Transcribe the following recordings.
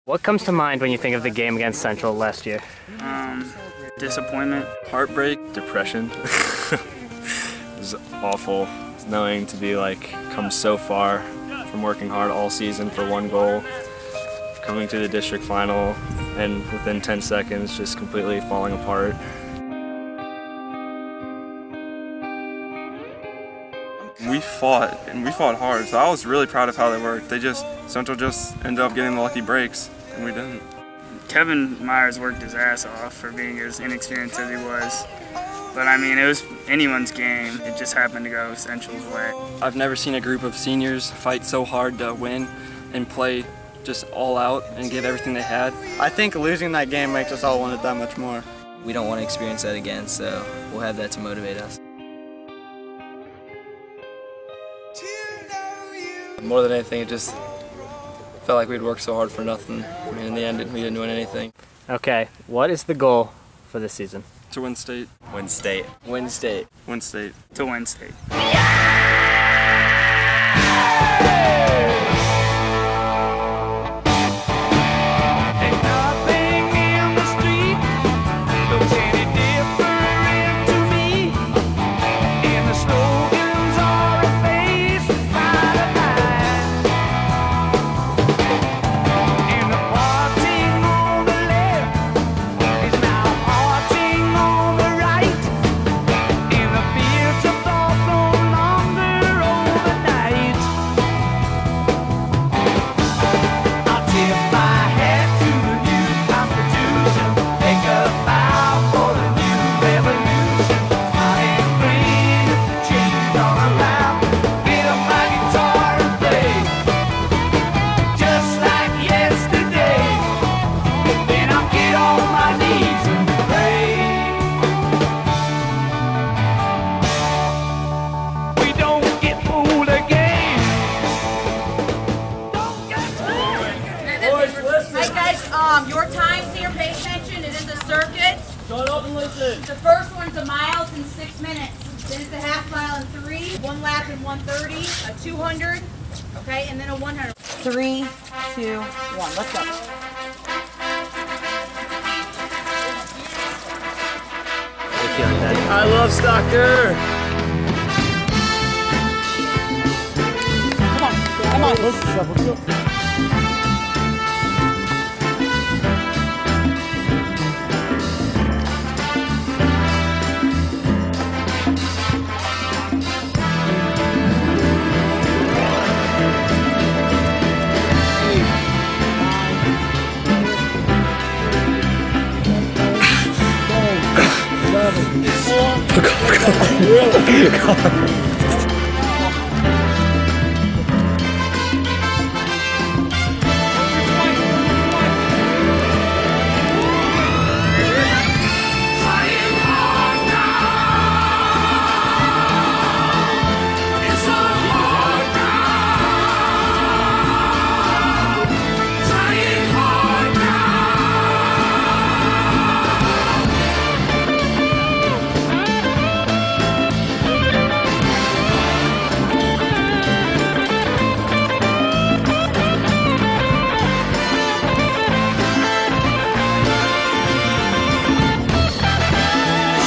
What comes to mind when you think of the game against Central last year? Disappointment, heartbreak, depression. It was awful knowing to be come so far from working hard all season for one goal, coming to the district final, and within 10 seconds just completely falling apart. We fought, and we fought hard, so I was really proud of how they worked. Central just ended up getting the lucky breaks, and we didn't. Kevin Myers worked his ass off for being as inexperienced as he was. But I mean, it was anyone's game. It just happened to go Central's way. I've never seen a group of seniors fight so hard to win and play just all out and give everything they had. I think losing that game makes us all want it that much more. We don't want to experience that again, so we'll have that to motivate us. More than anything, it just felt like we'd worked so hard for nothing. I mean, in the end, we didn't win anything. Okay, what is the goal for this season? To win state. Win state. Win state. Win state. To win state. Your time's here, pay attention, it is a circuit. Shut up and listen. The first one's a mile in 6 minutes. Then it's a half mile in 3, 1 lap in 130, a 200, okay, and then a 100. 3, 2, 1, let's go. I love Stocker. Come on. Let's go.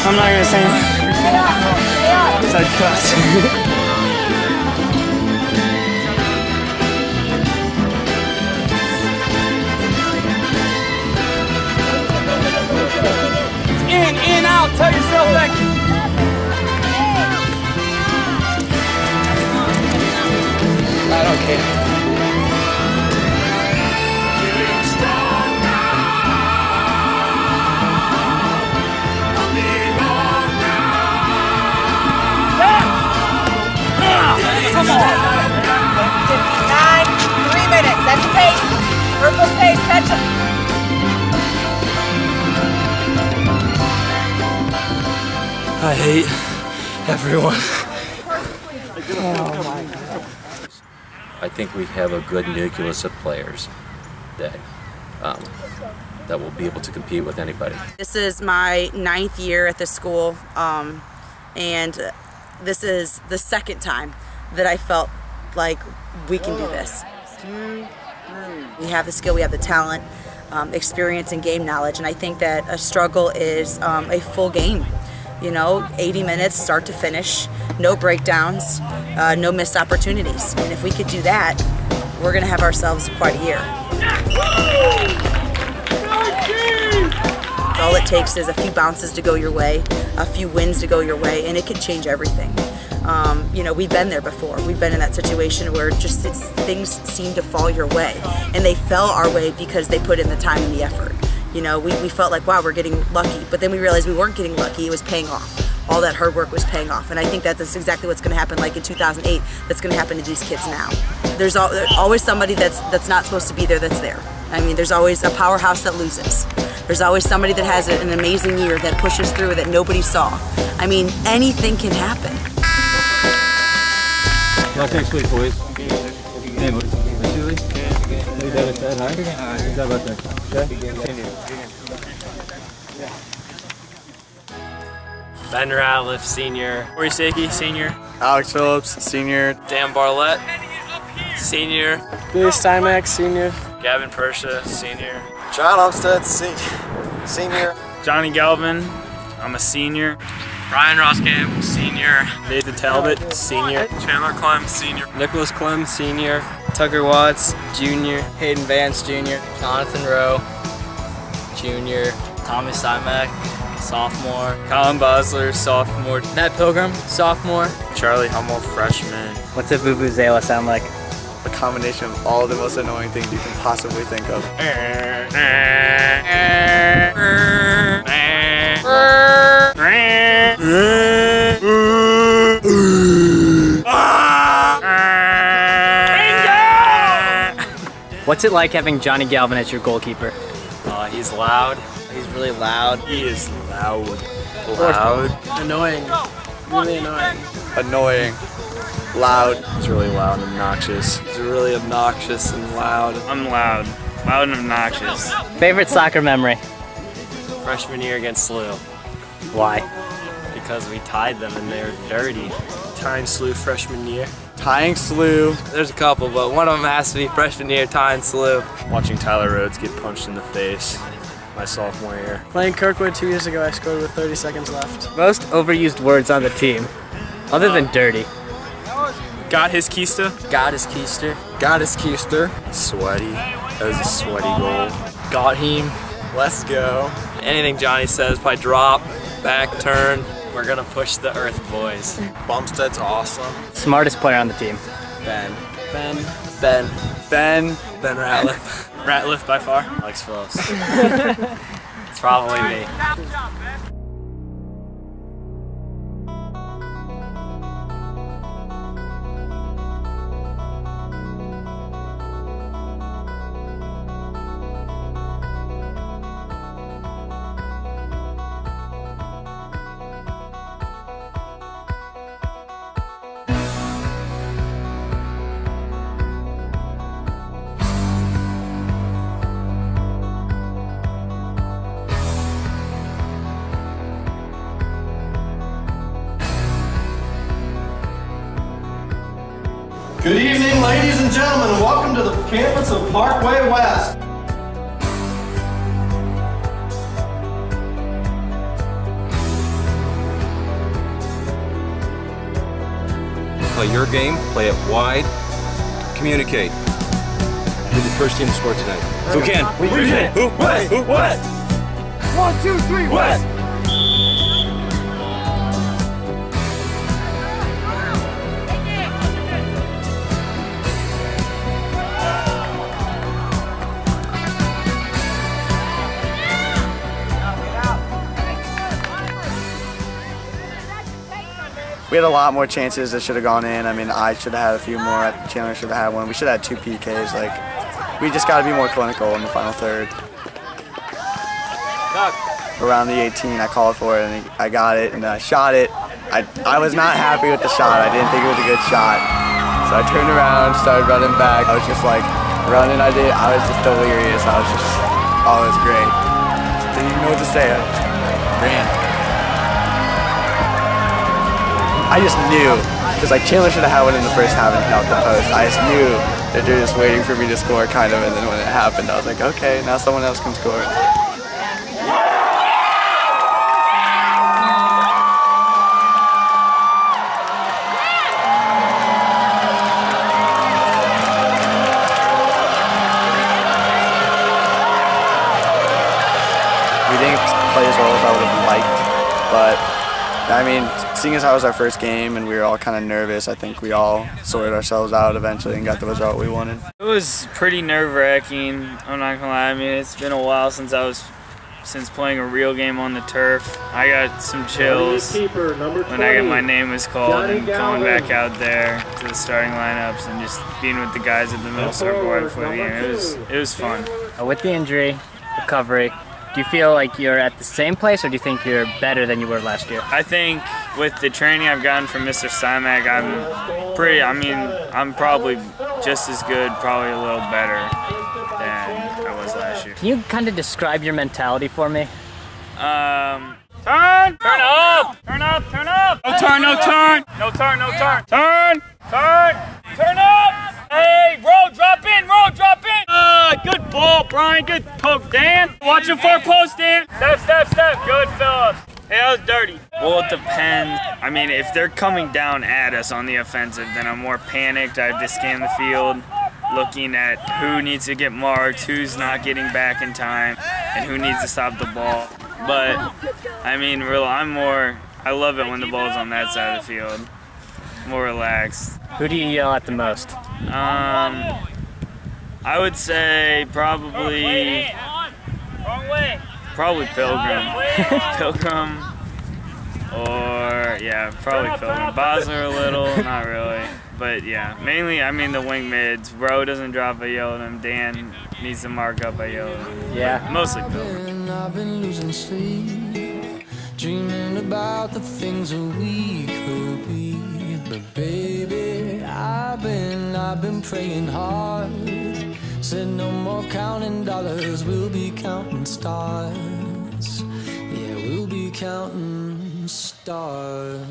I'm not gonna say anything. Because I'd cuss. In, out, tell yourself back. I don't care. Come on. 59, 3 minutes. That's the pace. Purple's pace. Catch him. I hate everyone. I think we have a good nucleus of players that will be able to compete with anybody. This is my 9th year at the school, and this is the second time that I felt like we can do this. 2, We have the skill, we have the talent, experience, and game knowledge, and I think that a struggle is a full game. You know, 80 minutes, start to finish, no breakdowns, no missed opportunities. And if we could do that, we're going to have ourselves quite a year. All it takes is a few bounces to go your way, a few wins to go your way, and it can change everything. You know, we've been there before. We've been in that situation where just things seem to fall your way. And they fell our way because they put in the time and the effort. You know, we felt like, wow, we're getting lucky. But then we realized we weren't getting lucky. It was paying off. All that hard work was paying off. And I think that's exactly what's going to happen, like in 2008, that's going to happen to these kids now. There's always somebody that's not supposed to be there that's there. I mean, there's always a powerhouse that loses. There's always somebody that has an amazing year that pushes through that nobody saw. I mean, anything can happen. Y'all take sweet, boys. Hey, boys. Julie? Hey, Dad, hi. How's that about there? Okay? Ben Ratliff, senior. Corey Saki, senior. Alex Phillips, senior. Dan Barlett, senior. Billy Steinmack, senior. Gavin Persha, senior. John Umstead, senior. Johnny Galvin, I'm a senior. Brian Roskamp, senior. Nathan Talbot, senior. Chandler Clem, senior. Nicholas Clem, senior. Tucker Watts, junior. Hayden Vance, junior. Jonathan Rowe, junior. Tommy Simek, sophomore. Colin Bosler, sophomore. Matt Pilgrim, sophomore. Charlie Hummel, freshman. What's a vuvuzela sound like? A combination of all the most annoying things you can possibly think of. What's it like having Johnny Galvin as your goalkeeper? He's loud. He's really loud. He is loud. Annoying. Really annoying. Annoying. Loud. He's really loud and obnoxious. He's really obnoxious and loud. I'm loud. Loud and obnoxious. Favorite soccer memory? Freshman year against SLU. Why? Because we tied them and they were dirty. Tying SLU freshman year. Tying SLU. There's a couple, but one of them has to be freshman year, tying SLU. Watching Tyler Rhodes get punched in the face my sophomore year. Playing Kirkwood 2 years ago, I scored with 30 seconds left. Most overused words on the team, other than dirty. Got his keister. Got his keister. Got his keister. Sweaty. That was a sweaty goal. Got him. Let's go. Anything Johnny says, by drop, back, turn. We're gonna push the earth, boys. Bumstead's awesome. Smartest player on the team? Ben. Ben. Ben. Ben. Ben Ratliff. Ratliff by far. Alex Phillips. It's probably me. Good evening, ladies and gentlemen, and welcome to the campus of Parkway West. Play your game, play it wide, communicate. We're the first team to score tonight. Who can? We can. Who? West. Who? West. 1, 2, 3, West. We had a lot more chances that should have gone in. I mean, I should have had a few more. Chandler should have had one. We should have had 2 PKs. Like, we just got to be more clinical in the final third. Around the 18, I called for it, and I got it, and I shot it. I was not happy with the shot. I didn't think it was a good shot. So I turned around, started running back. I was just like running. I was just delirious. I was just, oh, it was great. Didn't even know what to say. I just ran. I just knew, because like Chandler should have had one in the first half and out the post. I just knew They're just waiting for me to score, kind of, and then when it happened, I was like, okay, now someone else can score. We didn't play as well as I would have liked, but I mean, seeing as how it was our first game and we were all kind of nervous, I think we all sorted ourselves out eventually and got the result we wanted. It was pretty nerve-wracking, I'm not gonna lie. I mean, it's been a while since playing a real game on the turf. I got some chills when my name was called and coming back out there to the starting lineups and just being with the guys at the middle circle before the game. It was fun. With the injury, recovery, do you feel like you're at the same place, or do you think you're better than you were last year? I think with the training I've gotten from Mr. Simak, I'm probably just as good, probably a little better than I was last year. Can you kind of describe your mentality for me? Turn up! Turn up, turn up! No turn, no turn! No turn, no turn! Turn up! Hey, roll, drop in! Good ball, Brian, good poke, Dan! Watch him for a post, Dan! Step! Good, Phillips! Hey, that was dirty. Well, it depends. I mean, if they're coming down at us on the offensive, then I'm more panicked. I have to scan the field, looking at who needs to get marked, who's not getting back in time, and who needs to stop the ball. But, I mean, I love it when the ball's on that side of the field. More relaxed. Who do you yell at the most? I would say probably Pilgrim. Or, yeah, probably Pilgrim. Bosler a little, not really. But, yeah, mainly, I mean, the wing mids. Rowe doesn't drop, I yell at him. Dan needs to mark up, I yell at him. Yeah. Mostly Pilgrim. I've been losing sleep, dreaming about the things that we could be. But baby, I've been praying hard. Said no more counting dollars, we'll be counting stars. Yeah, we'll be counting stars.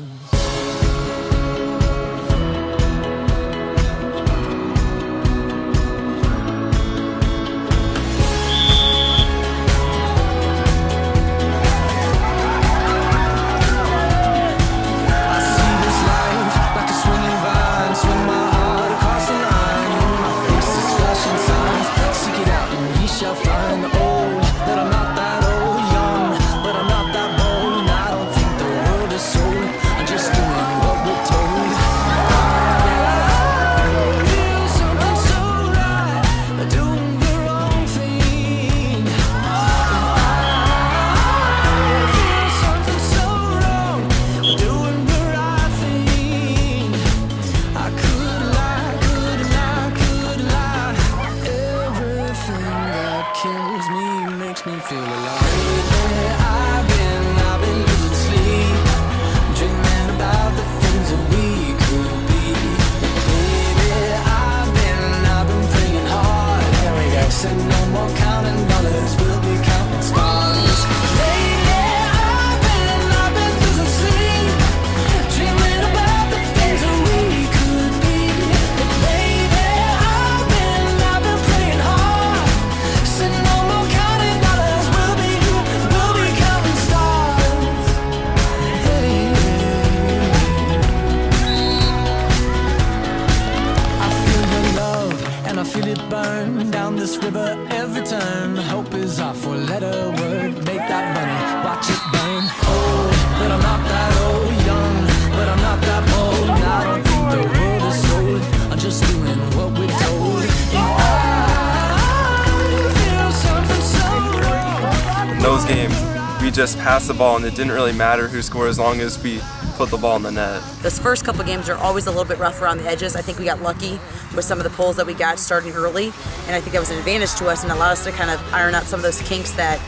Games, we just passed the ball and it didn't really matter who scored as long as we put the ball in the net. Those first couple games are always a little bit rough around the edges. I think we got lucky with some of the pulls that we got starting early, and I think that was an advantage to us and allowed us to kind of iron out some of those kinks that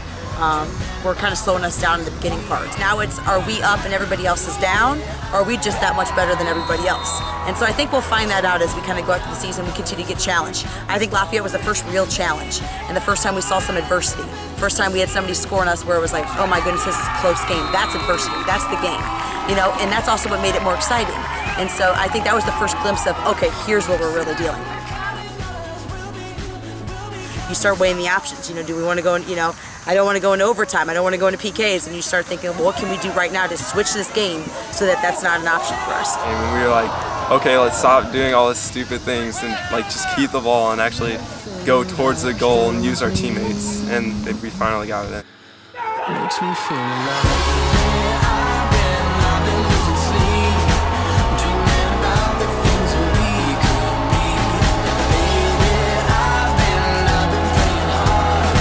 were kind of slowing us down in the beginning part. Now it's, are we up and everybody else is down, or are we just that much better than everybody else? And so I think we'll find that out as we kind of go out through the season. We continue to get challenged. I think Lafayette was the first real challenge, and the first time we saw some adversity. First time we had somebody score on us where it was like, oh my goodness, this is a close game. That's adversity. That's the game. You know, and that's also what made it more exciting. And so I think that was the first glimpse of, okay, here's what we're really dealing with. you start weighing the options. You know, do we want to go in, you know, I don't want to go into overtime, I don't want to go into PKs, and you start thinking, well, what can we do right now to switch this game so that that's not an option for us? And we were like, okay, let's stop doing all these stupid things and like just keep the ball and actually go towards the goal and use our teammates, and we finally got it in. Makes me feel alive. I've been losing sleep, dreaming about the things that we could be. Baby, I've been playing hard,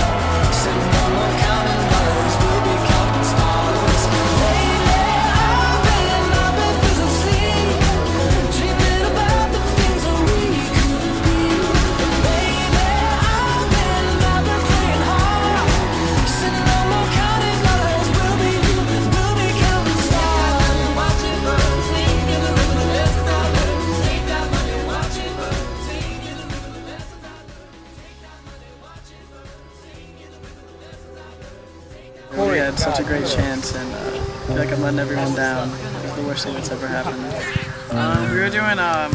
sitting on my counting dollars, we'll be counting stars. Lately, I've been losing sleep, dreaming about the things that we could be. Baby, I've been playing hard, sitting on my counting dollars, we'll be counting stars. Watching for the team, give the rhythm the best of our lives. Take that money, watching for the team, give the rhythm the best of our lives. Take that money, watching for the team, give the rhythm the best of our lives. We had such a great chance, and I feel like I'm letting everyone down. It's the worst thing that's ever happened. We were doing a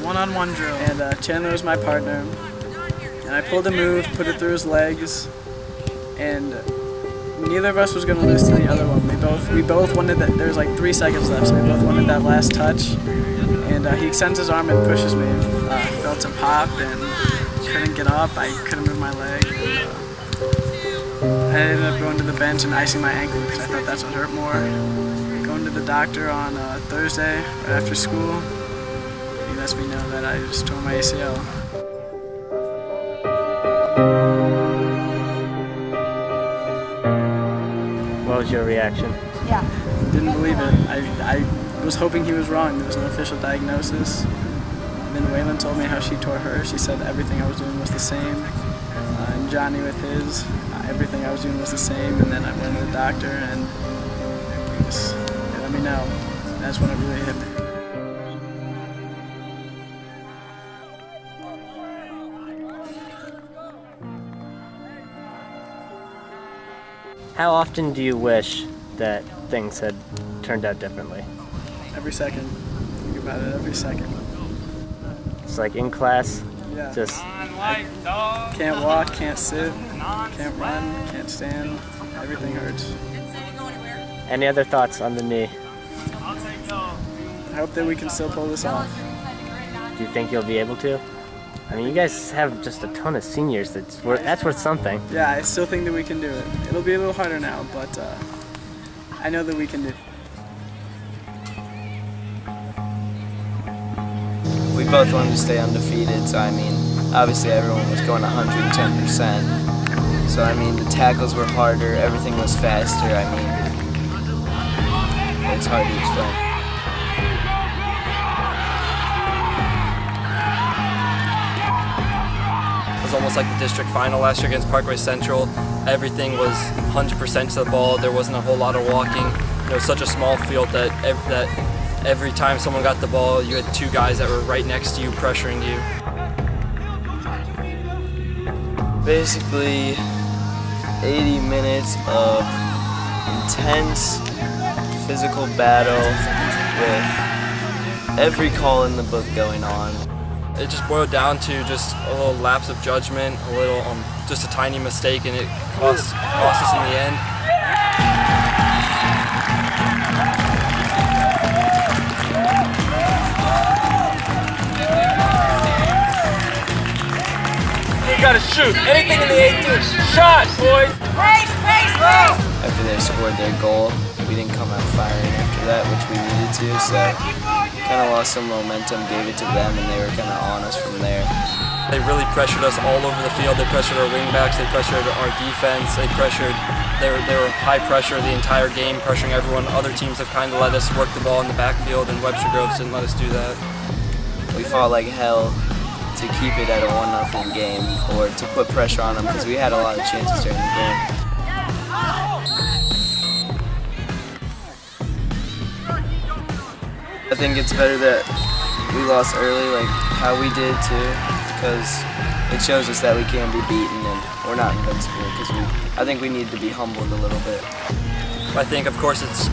one-on-one drill, and Chandler was my partner. And I pulled a move, put it through his legs, and neither of us was going to lose to the other one. We both wanted that. There was like 3 seconds left, so we both wanted that last touch. And he extends his arm and pushes me. Felt a pop and couldn't get up. I couldn't move my leg. I ended up going to the bench and icing my ankle because I thought that's what hurt more. Going to the doctor on Thursday right after school. He lets me know that I just tore my ACL. What was your reaction? Yeah. Didn't believe it. I was hoping he was wrong. There was no official diagnosis. And then Waylon told me how she tore her. She said everything I was doing was the same. And Johnny with his, everything I was doing was the same. And then I went to the doctor and they let me know. That's when it really hit me. How often do you wish that things had turned out differently? Every second. Think about it every second. It's like in class, Yeah. just Can't walk, can't sit, can't run, can't stand. Everything hurts. any other thoughts on the knee? I hope that we can still pull this off. Do you think you'll be able to? I mean, you guys have just a ton of seniors. That's worth something. Yeah, I still think that we can do it. It'll be a little harder now, but I know that we can do it. We both wanted to stay undefeated, so I mean, obviously everyone was going 110%. So I mean, the tackles were harder, everything was faster. I mean, it's hard to explain. It was almost like the district final last year against Parkway Central. Everything was 100% to the ball. There wasn't a whole lot of walking. It was such a small field that every time someone got the ball, you had 2 guys that were right next to you pressuring you. Basically, 80 minutes of intense physical battle with every call in the book going on. It just boiled down to just a little lapse of judgment, a little, just a tiny mistake, and it cost us in the end. You gotta shoot. Anything in the 18. Shot, boys. Pace, pace, pace. After they scored their goal, we didn't come out firing after that, which we needed to, so kind of lost some momentum, gave it to them, and they were kind of on us from there. They really pressured us all over the field. They pressured our wingbacks, they pressured our defense, they were high pressure the entire game, pressuring everyone. Other teams have kind of let us work the ball in the backfield, and Webster Groves didn't let us do that. We fought like hell to keep it at a 1-0 game, or to put pressure on them, because we had a lot of chances during the game. I think it's better that we lost early, like how we did too, because it shows us that we can be beaten and we're not invincible. Because I think we need to be humbled a little bit. I think, of course, it's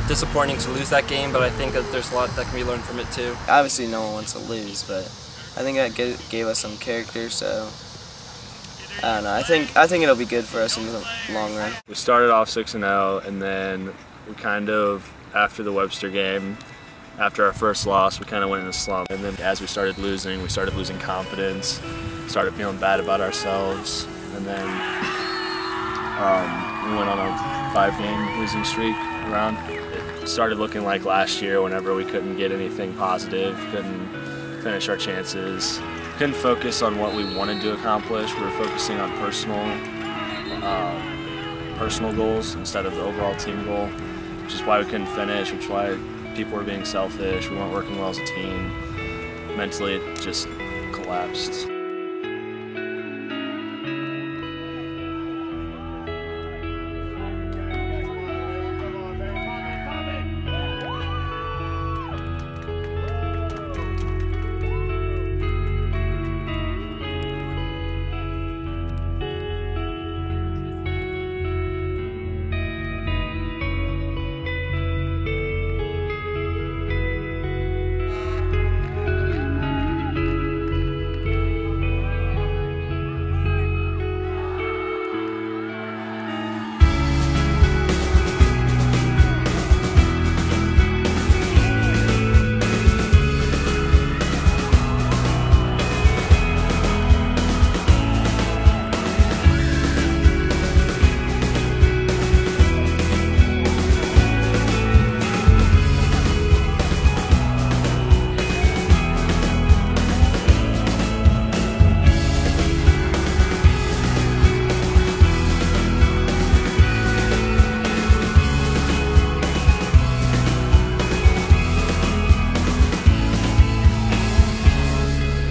disappointing to lose that game, but I think that there's a lot that can be learned from it too. Obviously, no one wants to lose, but I think that gave us some character. So I don't know. I think it'll be good for us in the long run. We started off 6-0, and then we kind of, after the Webster game, after our first loss, we kind of went in a slump. And then as we started losing confidence, started feeling bad about ourselves, and then we went on a 5-game losing streak around. It started looking like last year whenever we couldn't get anything positive, couldn't finish our chances, couldn't focus on what we wanted to accomplish. We were focusing on personal goals instead of the overall team goal, which is why we couldn't finish, which is why people were being selfish. We weren't working well as a team. Mentally, it just collapsed.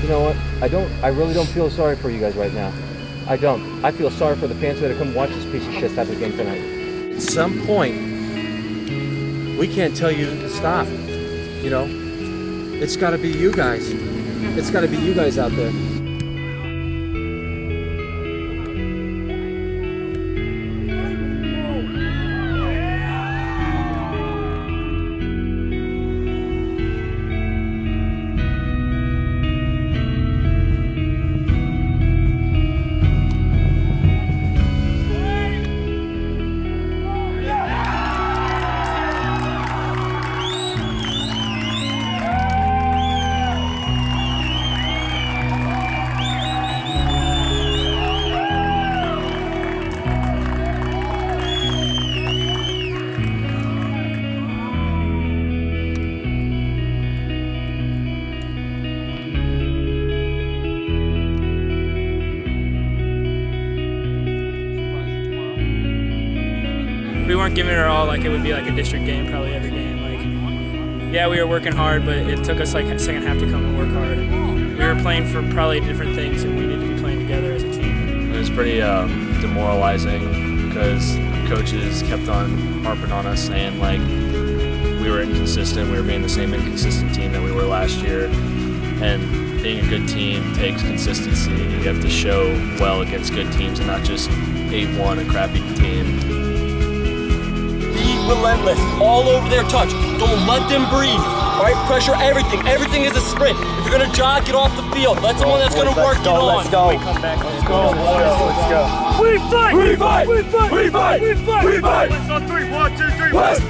You know what? I really don't feel sorry for you guys right now. I don't. I feel sorry for the fans that have come watch this piece of shit type of game tonight. At some point, we can't tell you to stop. You know? It's gotta be you guys. It's gotta be you guys out there. We weren't giving it our all like it would be like a district game probably every game. Like, yeah, we were working hard, but it took us like a second half to come and work hard. We were playing for probably different things, and we needed to be playing together as a team. It was pretty demoralizing because coaches kept on harping on us, saying like we were inconsistent. We were being the same inconsistent team that we were last year, and being a good team takes consistency. You have to show well against good teams and not just 8-1 a crappy team. Relentless, all over their touch. Don't let them breathe. All right, pressure everything. Everything is a sprint. If you're gonna jog, get off the field. Let someone that's gonna work get on. Let's go. Let's go. We fight. We fight. We fight. We fight. We fight. We fight. Let's on 3. 1, 2, 3. West.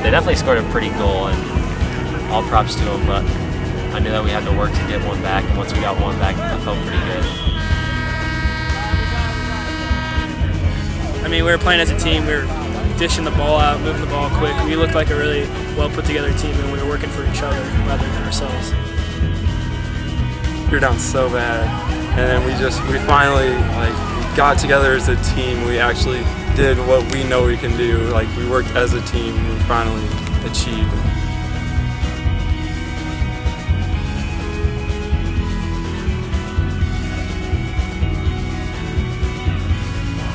They definitely scored a pretty goal, and all props to them. But I knew that we had to work to get one back, and once we got one back, that felt pretty good. I mean, we were playing as a team. We were dishing the ball out, moving the ball quick. We looked like a really well put together team, and we were working for each other rather than ourselves. We were down so bad, and then we finally got together as a team. We actually did what we know we can do. Like, we worked as a team. We finally achieved it.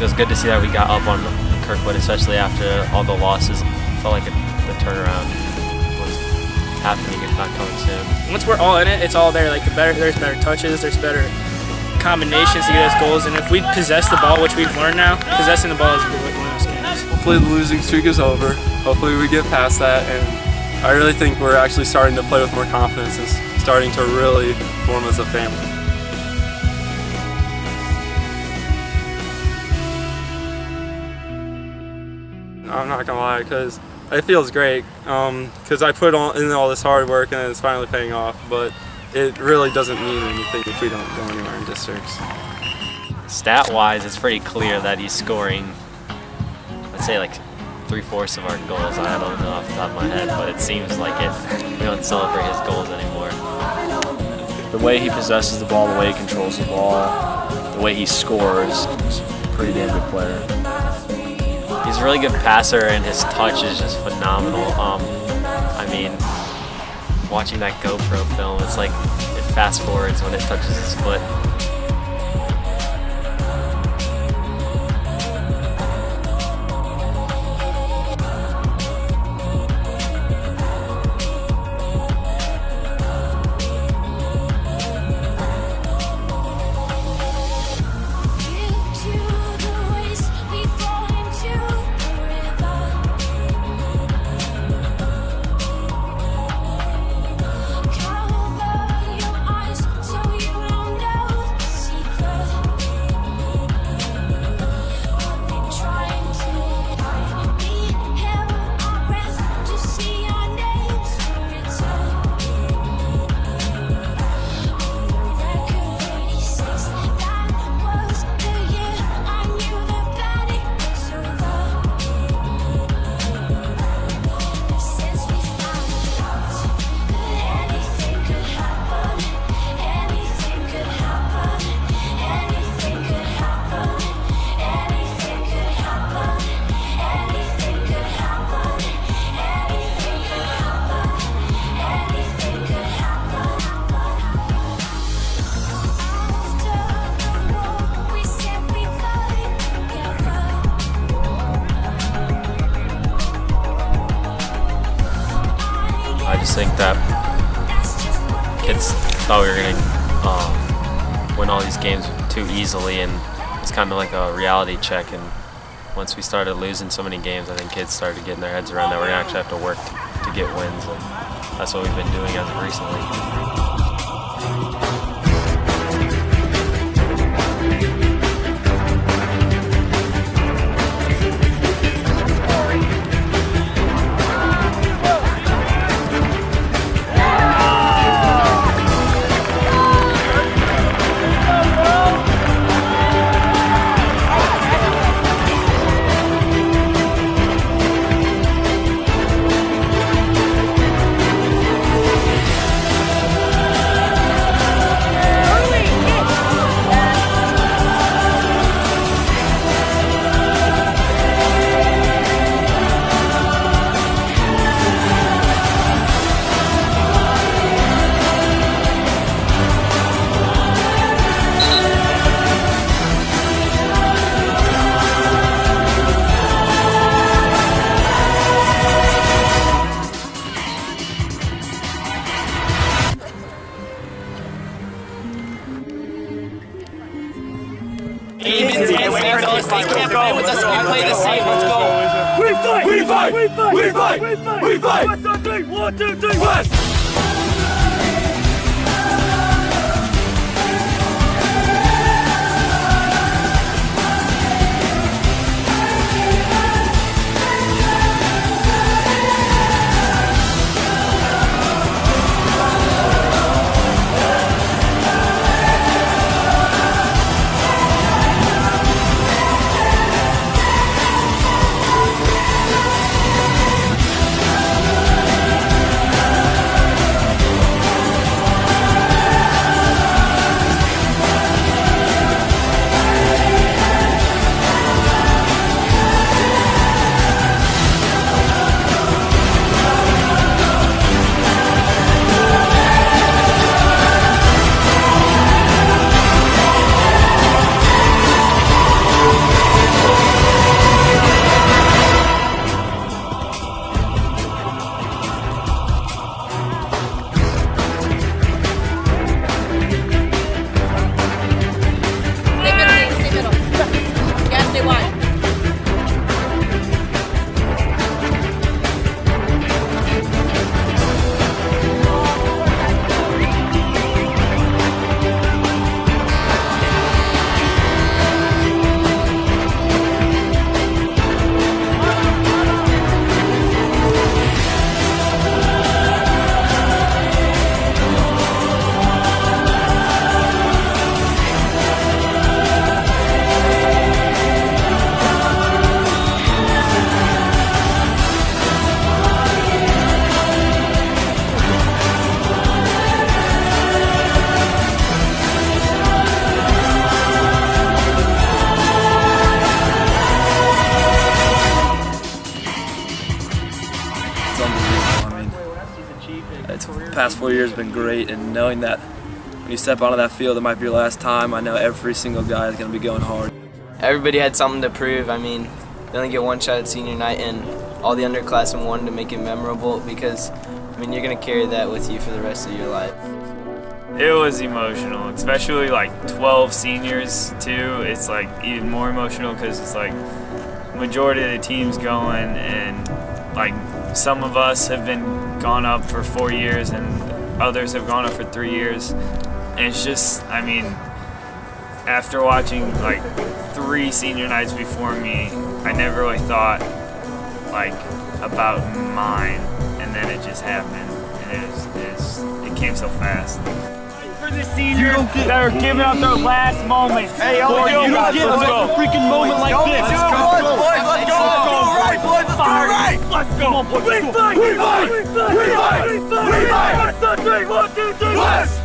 It was good to see that we got up on Kirkwood, especially after all the losses. It felt like the turnaround was happening, if not coming soon. Once we're all in it, it's all there. Like there's better touches, there's better combinations to get us goals, and if we possess the ball, which we've learned now, possessing the ball is one of those games. Hopefully the losing streak is over. Hopefully we get past that and I really think we're actually starting to play with more confidence and starting to really form as a family. I'm not gonna lie, because it feels great, because I put in all this hard work and it's finally paying off, but it really doesn't mean anything if we don't go anywhere in districts. Stat-wise, it's pretty clear that he's scoring, I'd say like 3/4 of our goals. I don't know off the top of my head, but it seems like it. We don't celebrate his goals anymore. The way he possesses the ball, the way he controls the ball, the way he scores, he's a pretty damn good player. He's a really good passer, and his touch is just phenomenal. I mean, watching that GoPro film, it's like it fast forwards when it touches his foot. I just think that kids thought we were going to win all these games too easily, and it's kind of like a reality check. And once we started losing so many games, I think kids started getting their heads around that we're going to actually have to work to get wins, and that's what we've been doing as of recently. They can't play with us if we play the same. Let's go. We fight! We fight! We fight! We fight! We fight! We fight! 1, 2, 3! 1, 2, 3! West! past 4 years have been great, and knowing that when you step onto that field, it might be your last time. I know every single guy is going to be going hard. Everybody had something to prove. I mean, they only get one shot at senior night, and all the underclassmen wanted to make it memorable because, I mean, you're going to carry that with you for the rest of your life. It was emotional, especially like 12 seniors too. It's like even more emotional because it's like majority of the team's going, and like some of us have been gone up for 4 years and others have gone up for 3 years. And it's just, I mean, after watching like 3 senior nights before me, I never really thought like about mine, and then it just happened, and it came so fast. For the seniors that are giving up their last moments. Hey, you don't get a freaking moment like this. Let's go, boys, let's go. Let's go, right, boys, let's go, right. Let's go. Come on, boys, let's go. We fight! We fight! We fight! We fight! 1, 2, 3, West!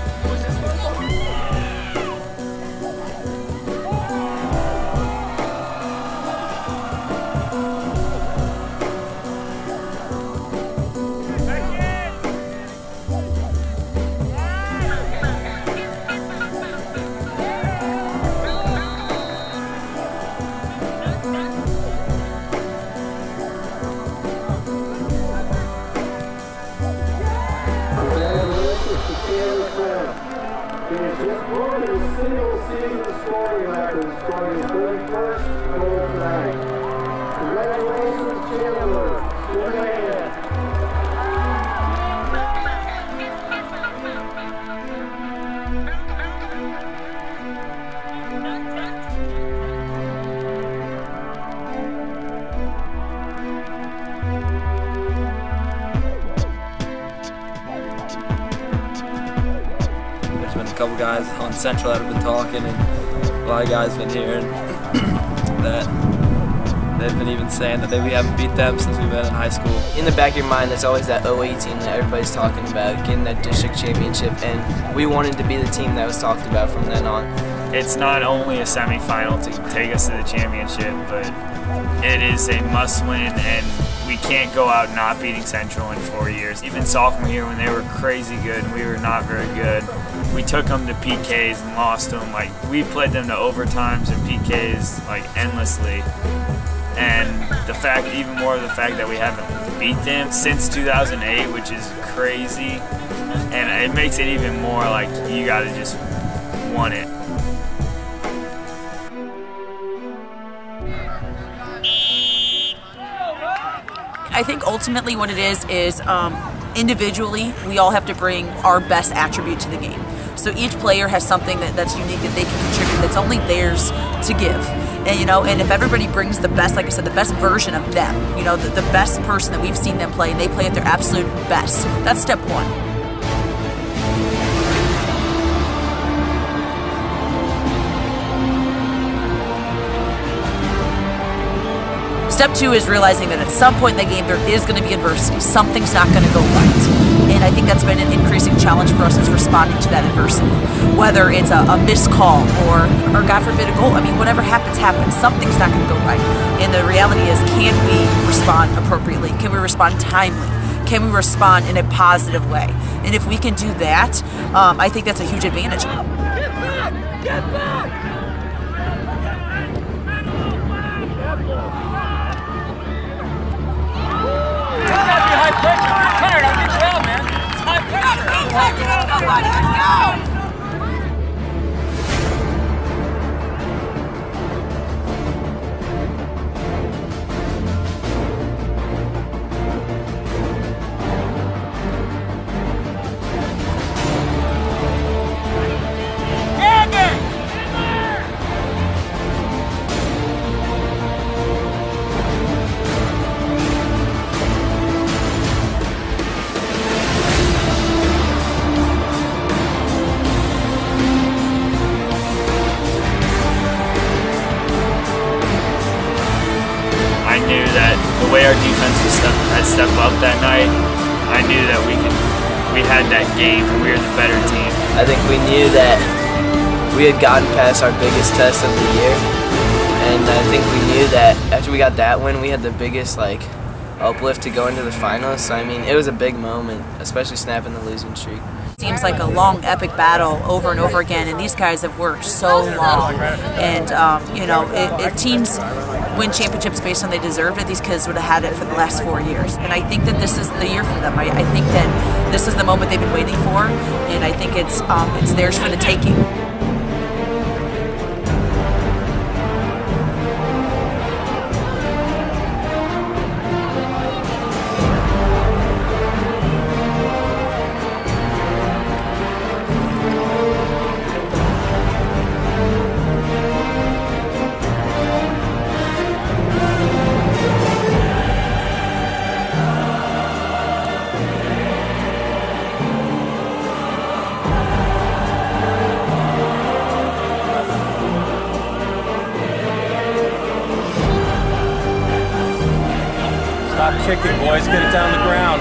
Couple guys on Central that have been talking, and a lot of guys have been hearing that they've been even saying that we haven't beat them since we've been in high school. In the back of your mind, there's always that 08 team that everybody's talking about, getting that district championship, and we wanted to be the team that was talked about from then on. It's not only a semifinal to take us to the championship, but it is a must-win, and we can't go out not beating Central in 4 years. Even sophomore year when they were crazy good and we were not very good, we took them to PKs and lost them. Like, we played them to overtimes and PKs like endlessly. And the fact, even more of the fact that we haven't beat them since 2008, which is crazy. And it makes it even more like you gotta just want it. I think ultimately what it is individually, we all have to bring our best attribute to the game. So each player has something that's unique that they can contribute, that's only theirs to give. And, you know, and if everybody brings the best, like I said, the best version of them, you know, the best person that we've seen them play, and they play at their absolute best, that's step one. Step two is realizing that at some point in the game there is going to be adversity. Something's not going to go right. And I think that's been an increasing challenge for us, is responding to that adversity. Whether it's a missed call or God forbid a goal. I mean, whatever happens, happens. Something's not going to go right. And the reality is, can we respond appropriately? Can we respond timely? Can we respond in a positive way? And if we can do that, I think that's a huge advantage. Get back! Get back! High pressure. I'm tired. I'll get you out, man. It's high pressure. Keep taking it, nobody. Let's go! The way our defense had stepped up that night, I knew that we had that game and we were the better team. I think we knew that we had gotten past our biggest test of the year, and I think we knew that after we got that win, we had the biggest uplift to go into the finals. So, I mean, it was a big moment, especially snapping the losing streak. Seems like a long, epic battle over and over again, and these guys have worked so long. And you know, if teams win championships based on they deserved it, these kids would have had it for the last 4 years. And I think that this is the year for them. I think that this is the moment they've been waiting for, and I think it's theirs for the taking. Kicking, boys, get it down the ground.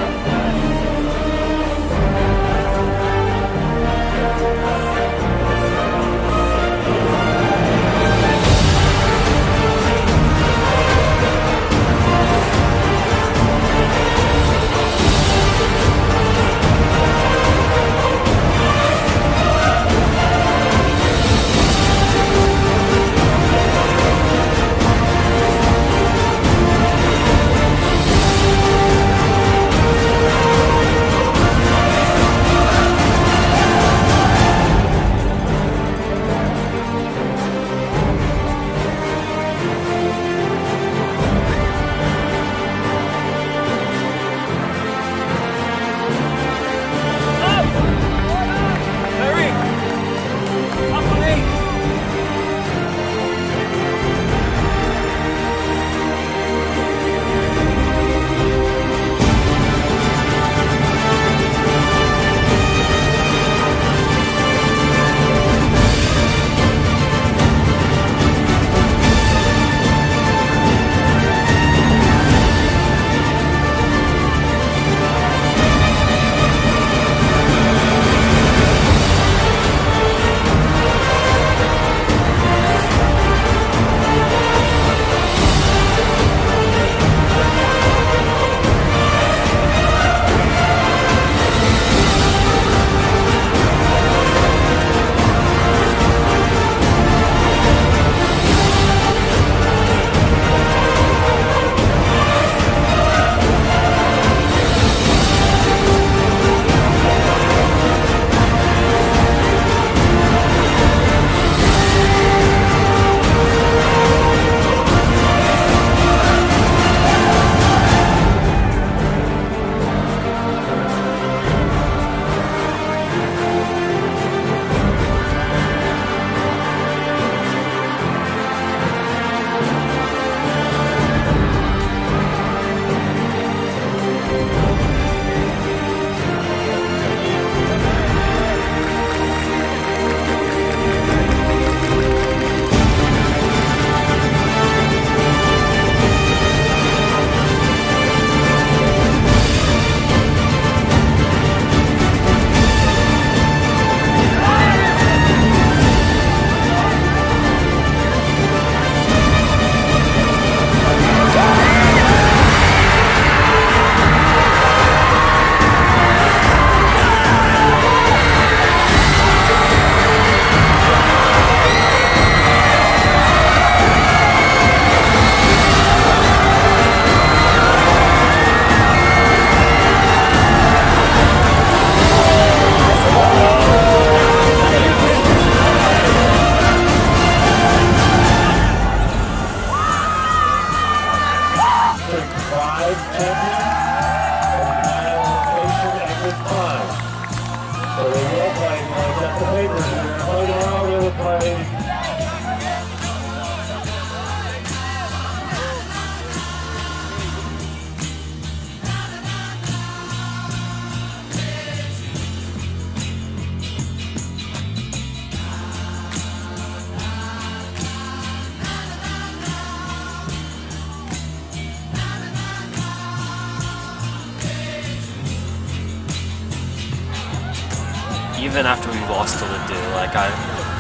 Even after we lost to Lidu, like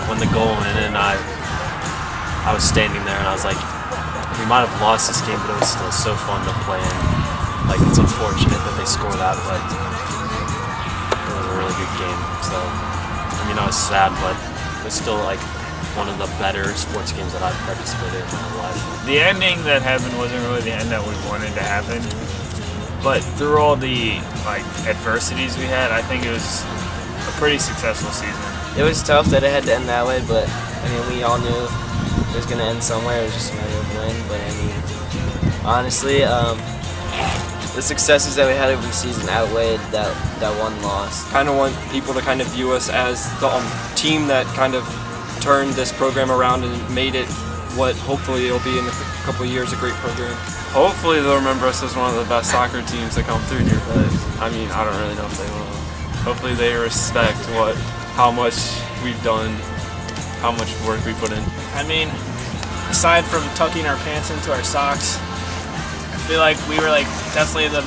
when the goal went in, I was standing there and I was like, we might have lost this game, but it was still so fun to play in. like it's unfortunate that they score that, but it was a really good game. So I mean, I was sad, but it's still like one of the better sports games that I've participated in my life. The ending that happened wasn't really the end that we wanted to happen, but through all the like adversities we had, I think it was a pretty successful season. It was tough that it had to end that way, but I mean, we all knew it was going to end somewhere. It was just a matter of when. But I mean, honestly, the successes that we had every season outweighed that one loss. Kind of want people to kind of view us as the team that kind of turned this program around and made it what hopefully it'll be in a couple of years, a great program. Hopefully they'll remember us as one of the best soccer teams that come through here, but I mean, I don't really know if they will. Hopefully they respect how much we've done, how much work we put in. I mean, aside from tucking our pants into our socks, I feel like we were like definitely the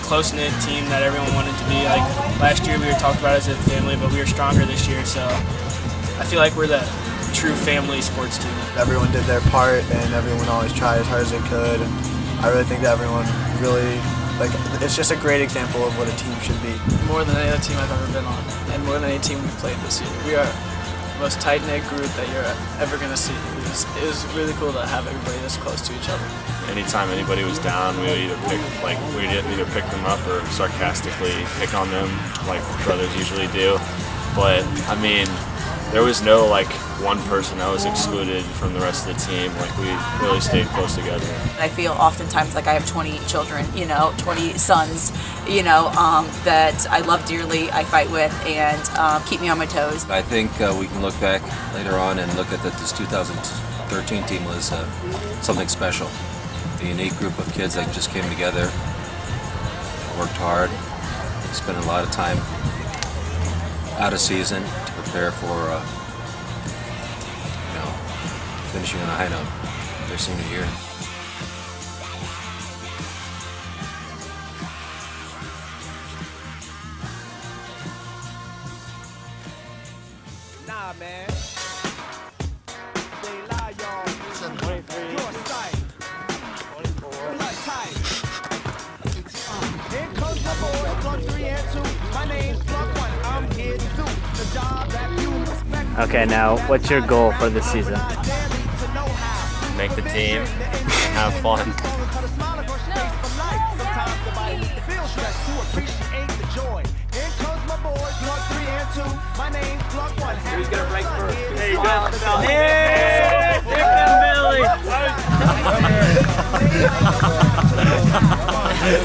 close-knit team that everyone wanted to be. Like last year we were talked about as a family, but we were stronger this year, so I feel like we're the true family sports team. Everyone did their part and everyone always tried as hard as they could, and I really think that everyone really, like, it's just a great example of what a team should be. More than any other team I've ever been on, and more than any team we've played this year. We are the most tight-knit group that you're ever going to see. It was really cool to have everybody this close to each other. Anytime anybody was down, we would either pick them up or sarcastically pick on them, like brothers usually do. But I mean, there was no like one person that was excluded from the rest of the team. Like we really stayed close together. I feel oftentimes like I have 20 children, 20 sons, that I love dearly, I fight with, and keep me on my toes. I think we can look back later on and look at that this 2013 team was something special. A unique group of kids that just came together, worked hard, spent a lot of time out of season to prepare for finishing on a high note their senior year. Nah, man. They lie, y'all. 23. Your sight. 24. Blood tight. Here comes my boy, plug 3 and 2. My name's plug 1. I'm here to do the job that you expect. Okay, now what's your goal for this season? Make the team, have fun. Who's gonna break first? There you go. Hey, Billy.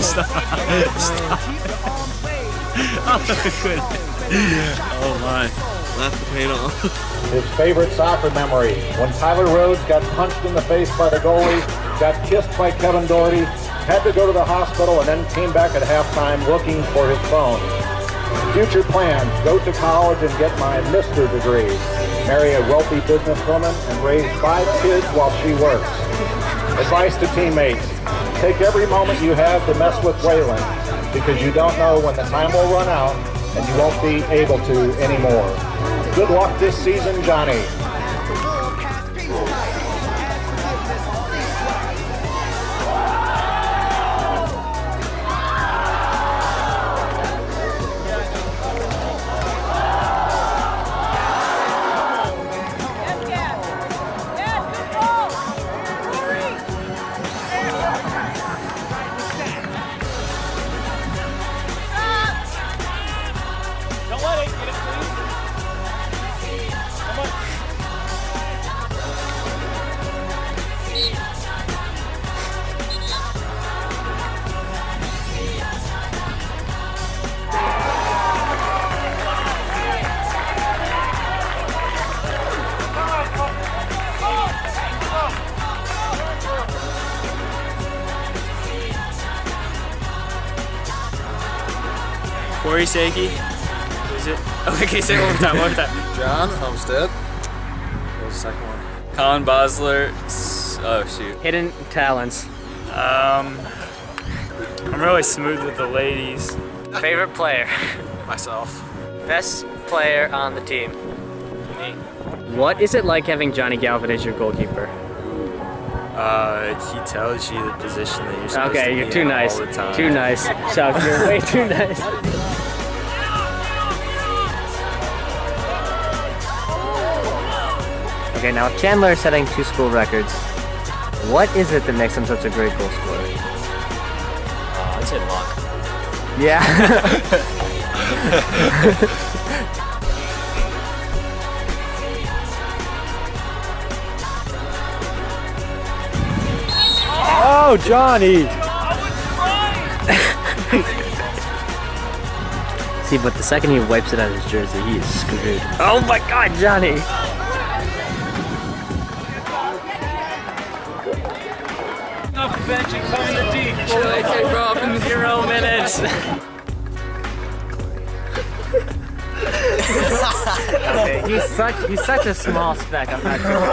Stop. Oh my. Laugh the paint off. His favorite soccer memory, when Tyler Rhodes got punched in the face by the goalie, got kissed by Kevin Doherty, had to go to the hospital, and then came back at halftime looking for his phone. Future plans, go to college and get my Mr. degree, marry a wealthy businesswoman, and raise 5 kids while she works. Advice to teammates, take every moment you have to mess with Waylon, because you don't know when the time will run out and you won't be able to anymore. Good luck this season, Johnny. Corey Sakey. Is it? Okay, say it one more time, John Homestead. What was the second one? Colin Bosler. Oh shoot. Hidden talents. I'm really smooth with the ladies. Favorite player? Myself. Best player on the team? Me. What is it like having Johnny Galvin as your goalkeeper? He tells you the position that you're supposed to Okay, be you're too in nice. all the time. Too nice. Chuck, you're way too nice. Okay, now Chandler is setting 2 school records. What is it that makes him such a great goal scorer? I'd say luck. Yeah. Oh, Johnny! See, but the second he wipes it on his jersey, he is screwed. Oh my God, Johnny! Off the bench and coming to deep. I can grow up in 0 minutes. Okay, he's such a small speck. I'm not sure.